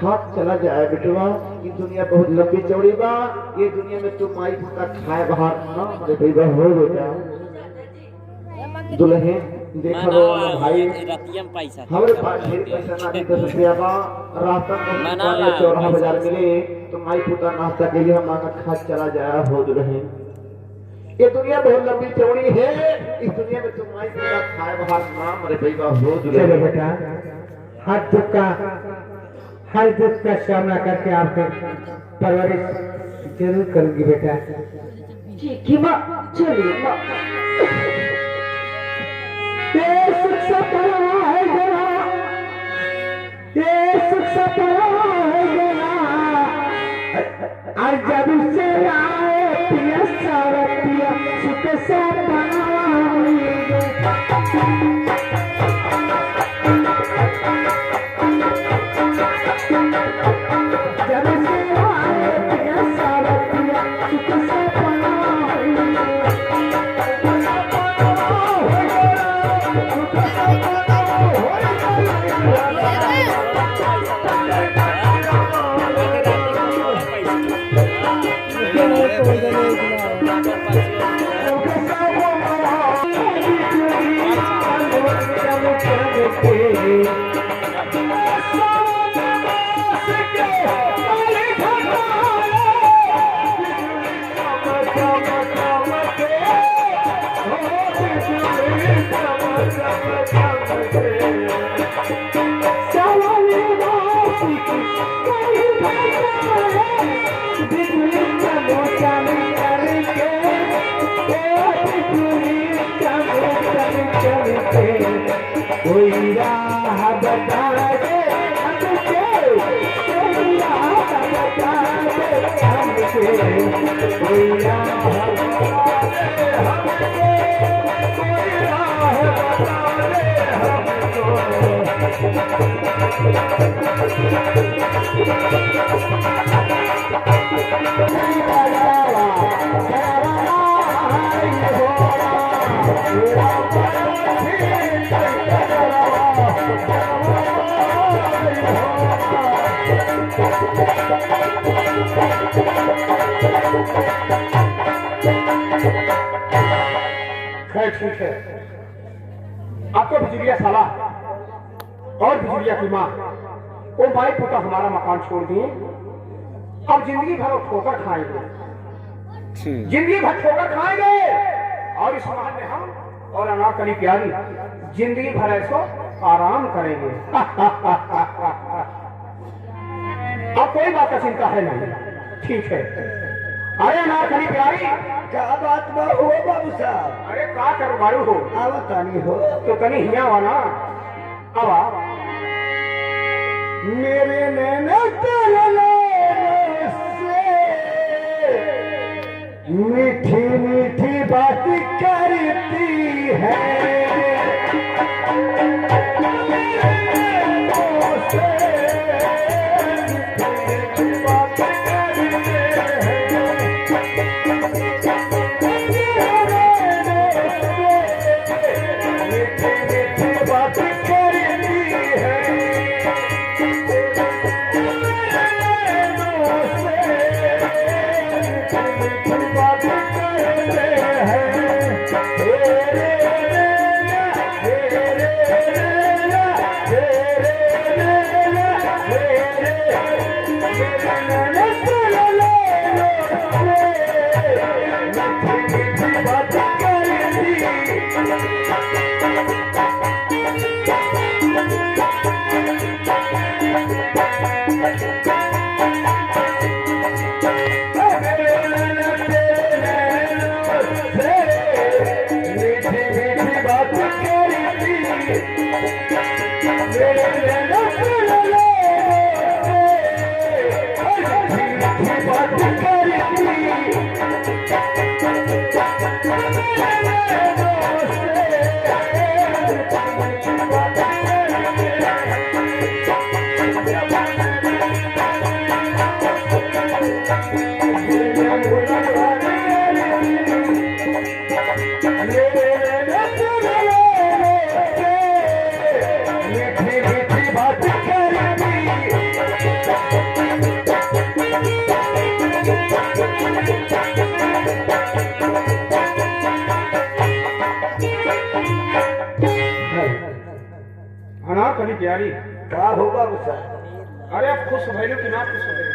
हाथ चला जाए बेटवा। ये दुनिया बहुत लंबी चौड़ी बा, ये दुनिया में तुम माई का खाए बाहर ना अरे बेटा हो बेटा दुल्हन देखो भाई हमारे पास ढेर पैसा ना भी 10 रुपया बा रास्ता में चौराहा बाजार मिले तो माई पुता नाश्ता के लिए हम मांगा खा चला जाए हो दुल्हन। ये दुनिया बहुत लंबी चौड़ी है, इस दुनिया में तुम माई पुता खाए बाहर ना मरे बेटा हो दुल्हन। बेटा हर दुख का सामना करके आपके परवरिश जरूर करूंगी बेटा। ठीक है माँ चलिए माँ। ये सुख सपना है गया, ये सुख सपना है गया, और जब से आए पिया सारा पिया सुख सपना कोई राह बता दे हमसे, कोई राह बता दे हमसे, कोई राह बता दे हमसे, कोई राह बता ठीक है। आपको बिजलिया साला और बिजलिया की माँ वो माई पुता हमारा मकान छोड़ दिए, अब जिंदगी भर ठोकर खाएंगे, जिंदगी भर ठोकर खाएंगे, और इस महल में हम और अनारकली प्यारी जिंदगी भर ऐसो आराम करेंगे। अब कोई बात का चिंता है नहीं, ठीक है। अरे अनारकली प्यारी क्या बात हुआ बाबू साहब? अरे का कर मारू हो आवतानी हो तो कहीं हिया वाला अब आ मेरे नैना तेरे से मीठी मीठी बात करती है, अनारकली प्यारी का हो बाबू साहब? अरे अब खुश भैलू कि ना खुश भैलू?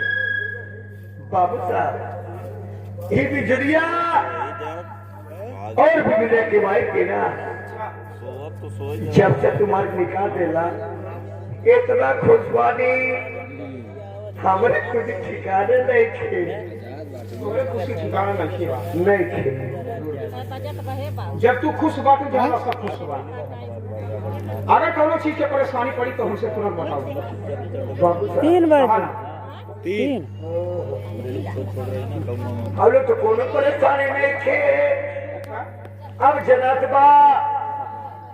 बाबू साहब ये बिजलिया और बिजलिया के भाई के ना जब से तुम्हारे निकाल देला इतना खुशबानी हमारे कुछ ठिकाने नहीं थे। तोरे खुशी ठिकाना नहीं बा। नहीं थे। जब तू खुश बा तो जब सब खुश बा। अगर कोनो चीज के परेशानी पड़ी तो हमसे तुरंत बताओ। बाबू साहब 3 बार कहा ना? 3 हम लोग तो कोनो परेशानी नहीं थे। अब जनात बा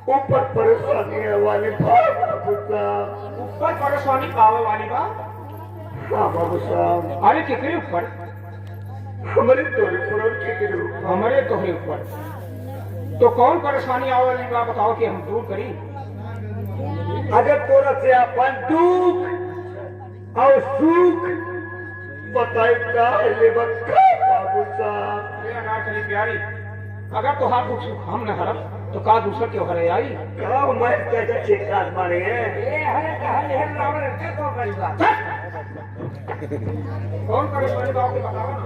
ऊपर परेशानी वाले बाबू साहब। ऊपर परेशानी पावे वाली बा। हाँ बाबू साहब अरे कितने ऊपर? हमारे तोरे पर के ऊपर। हमारे तोहरे ऊपर। तो कौन परेशानी आवे वाली बा बताओ कि हम दूर करी। अगर तोरा से अपन दुख और सुख बताई का ले बक्का बाबू साहब। अरे अनारकली प्यारी अगर तो हाथ दुख सुख हम न हरब तो का दूसर क्यों हरे आई? का मैं कैसे ठेका मारे हैं? कौन परेशानी बा बताओ ना।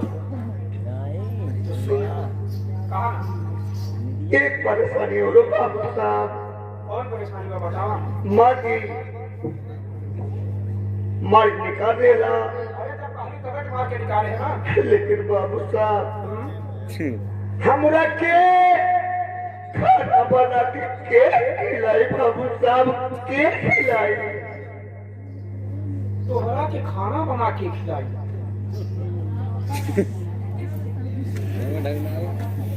कहा ना? एक परेशानी हो रहा बाबू साहब। कौन परेशानी बा बताओ। मार निकाल देला। अरे जब पहली तबीयत मार के निकाले है ना। लेकिन बाबू साहब हमरा के खाना बना के खिलाई बाबू साहब के खिलाई। तोहरा के खाना बना के खिलाई।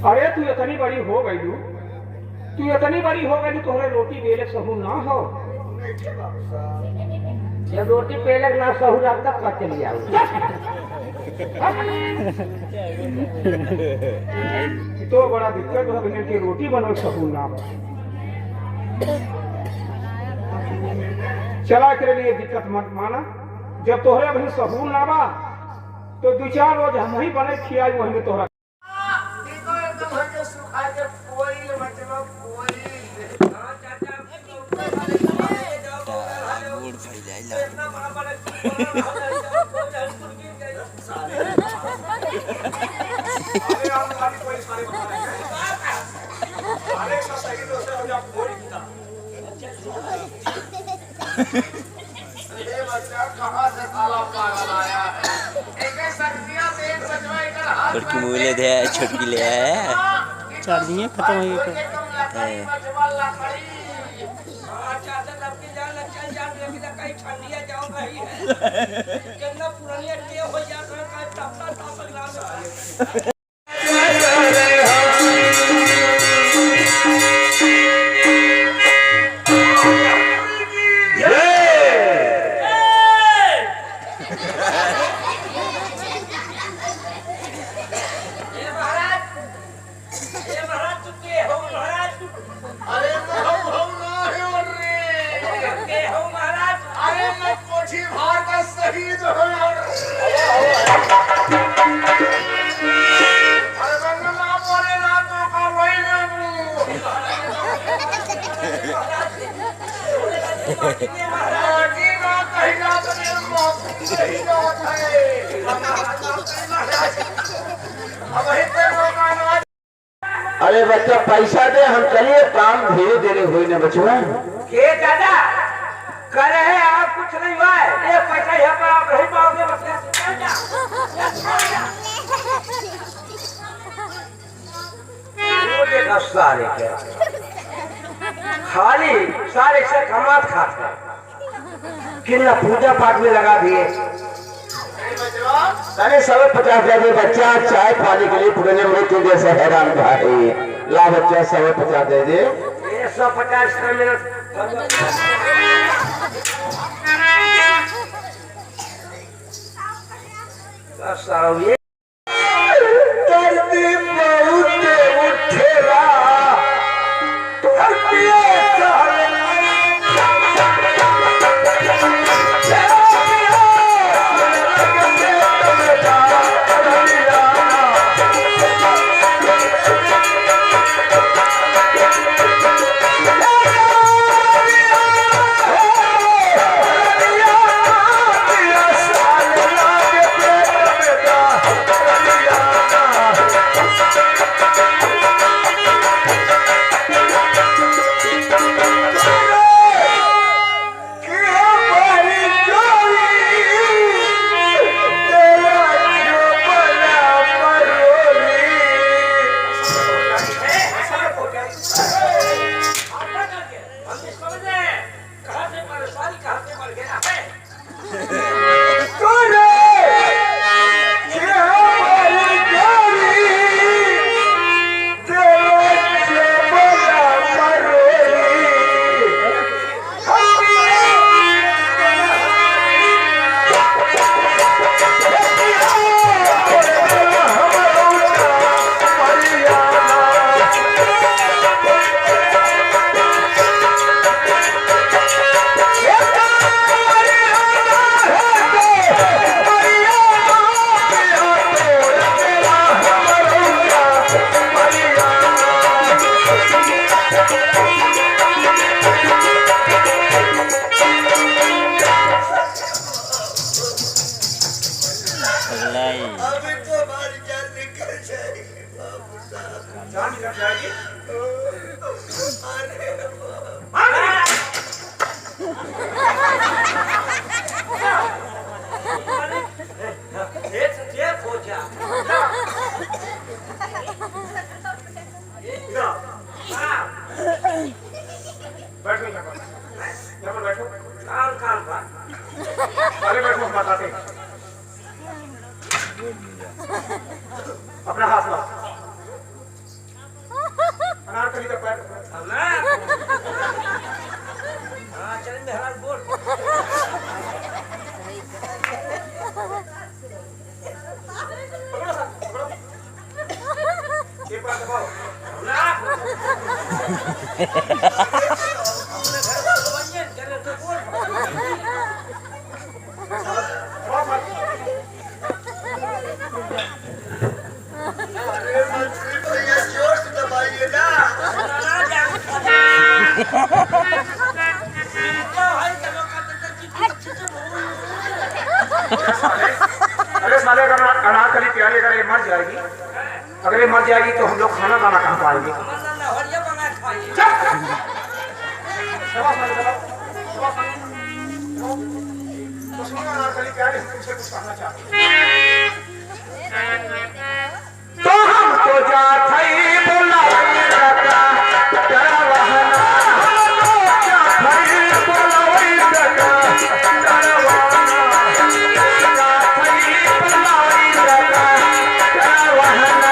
अरे तू इतनी बड़ी हो गई तू इतनी बड़ी हो गई तोहरे रोटी बेले सहू ना हो। जब रोटी पेलक ना सहू तब का चली जाऊ। तो बड़ा दिक्कत है बिना के रोटी बनल सहू ना हो। चला के लिए दिक्कत मत माना। जब तोहरे अभी सहू ना बा तो 2-4 रोज हम ही बने खियाई वही में तोहरा। छोटकी मूले दे छोटकी ले आया। चार दिन खत्म हो गए। अरे बच्चा पैसा दे हम चलिए काम धीरे धीरे हुई ना बचवा। के दादा कर रहे हैं आप कुछ नहीं हुआ है। ये पैसा यहाँ पर आप नहीं पाओगे बस सारे के खाली सारे से कमात खाते कितना पूजा पाठ में लगा दिए। अरे 50 दे बच्चा चाय पानी के लिए पुराने मृत्यु जैसे हैरान भाई। ला बच्चा 50 दे दे। 150 मिनट ये धरती बहुत उठेला धरती चढ़ेला पगलाई अभी तो हमारी जान निकल जाएगी बाबू साहब। जान निकल जाएगी। अरे बैठो यहाँ पर बैठो। अरे बैठो हम बताते हैं। अपना हाथ ला। अनारकली का पैर। पकड़ो सर, पकड़ो। एक बार दबाओ। अरे मंत्री भैया जोर से दबाइए ना। अरे साले अगर अनारकली प्यारी अगर ये मर जाएगी, अगर ये मर जाएगी तो हम लोग खाना दाना कहाँ पाएंगे? तो सुनो अनारकली प्यारी, हम तुमसे कुछ कहना चाहते हैं। तो हम तो जाते ही बुलावे लगा डरवाना, हम तो जाते ही बुलावे लगा डरवाना, जाते ही बुलावे लगा डरवाना।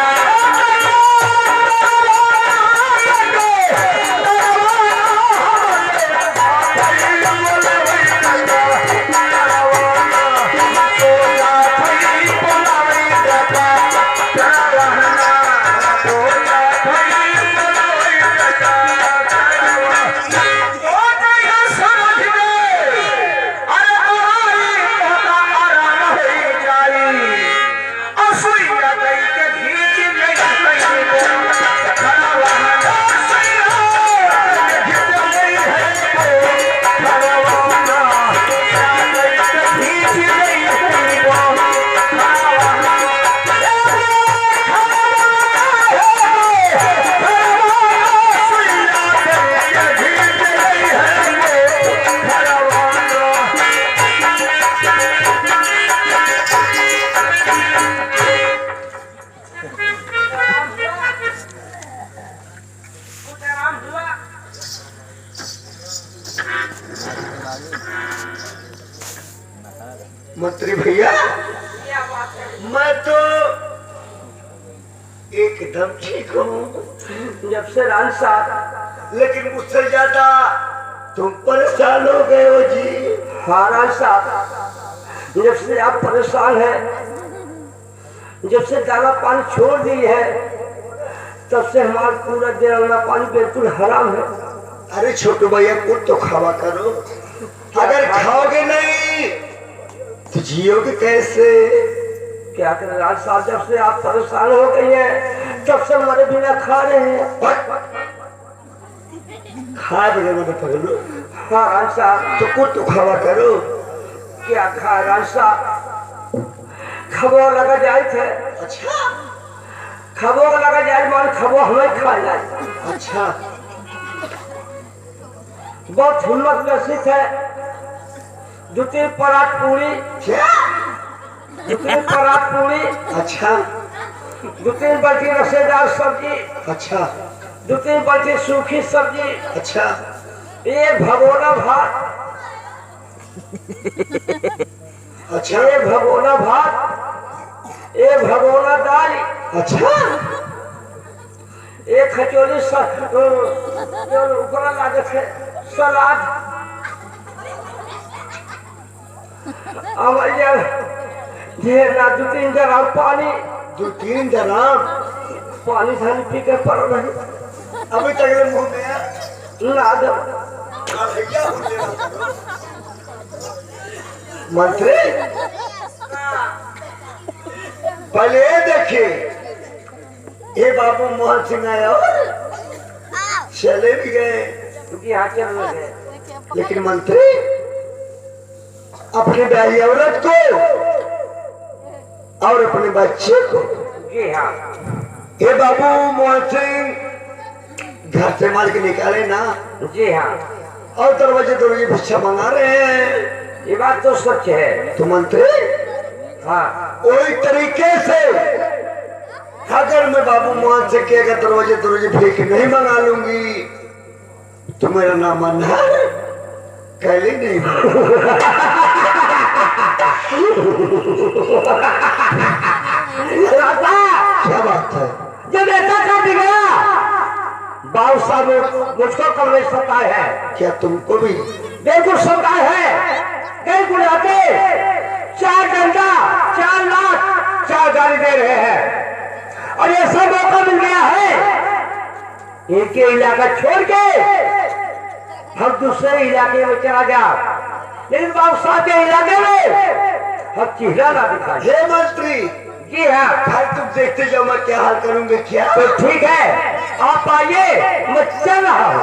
मंत्री भैया, मैं तो एकदम ठीक हूँ जब से रान साहब, लेकिन मुझसे ज्यादा तुम परेशान हो गए हो जी। हाँ रान साहब, जब से आप परेशान हैं, जब से दाना पानी छोड़ दी है, तब से हमारा पूरा दाना पानी बिल्कुल हराम है। अरे छोटू भैया कुछ तो खावा करो, अगर खाओगे नहीं तो जियोगे कैसे? क्या करें राज साहब, जब से आप परेशान हो गई हैं, तब से हमारे बिना खा रहे हैं। खा बगैर मैंने पकड़ो। हाँ राज साहब, तो कुछ तो खावा करो। क्या खा राज साहब, खबो लगा जाए थे। अच्छा, खबो लगा जाए मान खबो हमें खा जाए। अच्छा, बहुत हिम्मत व्यवस्थित है। दूसरी परात पूरी, दूसरी परात पूरी, अच्छा, दूसरी बल्कि रसेदार सब्जी, अच्छा, दूसरी बल्कि सूखी सब्जी, अच्छा, एक भगोना भात, अच्छा, एक भगोना भात, एक भगोना दाल, अच्छा, एक खचोली ऊपर लागत है सलाद, ना 2-3 जराम पानी, 2-3 जराम पानी थाली पी के पड़ रही। अभी तक मुंह में ना मंत्री पहले देखिए, ये बाबू मोहन सिंह आया चले भी गए, क्योंकि यहाँ चल गए, लेकिन मंत्री अपनी ब्याही औरत को और अपने बच्चे को। जी हाँ। हे बाबू मोहन सिंह घर से माल के निकाले ना। जी हाँ। और दरवाजे दरवाजे भिक्षा मंगा रहे हैं। ये बात तो सच है। तो मंत्री हाँ। वही तरीके से अगर मैं बाबू मोहन से के अगर दरवाजे दरवाजे भीख नहीं मंगा लूंगी तो मेरा नाम अनहर कैले नहीं। क्या बात है? जब ऐसा कर दिया बाबू साहब मुझको कमरे सताए है। क्या तुमको भी? बिल्कुल सताए है। कई बुलाते 4 घंटा 4 लाख 4 गाड़ी दे रहे हैं और ये सब मौका मिल गया है एक ही इलाका छोड़ के हम दूसरे इलाके में चला गया। लेकिन बाबू साहब के इलाके में हम चेहरा ना दिखाए। हे मंत्री जी हाँ। भाई तुम देखते जाओ मैं क्या हाल करूंगा। क्या तो ठीक है आप आइए मैं चल रहा हूँ।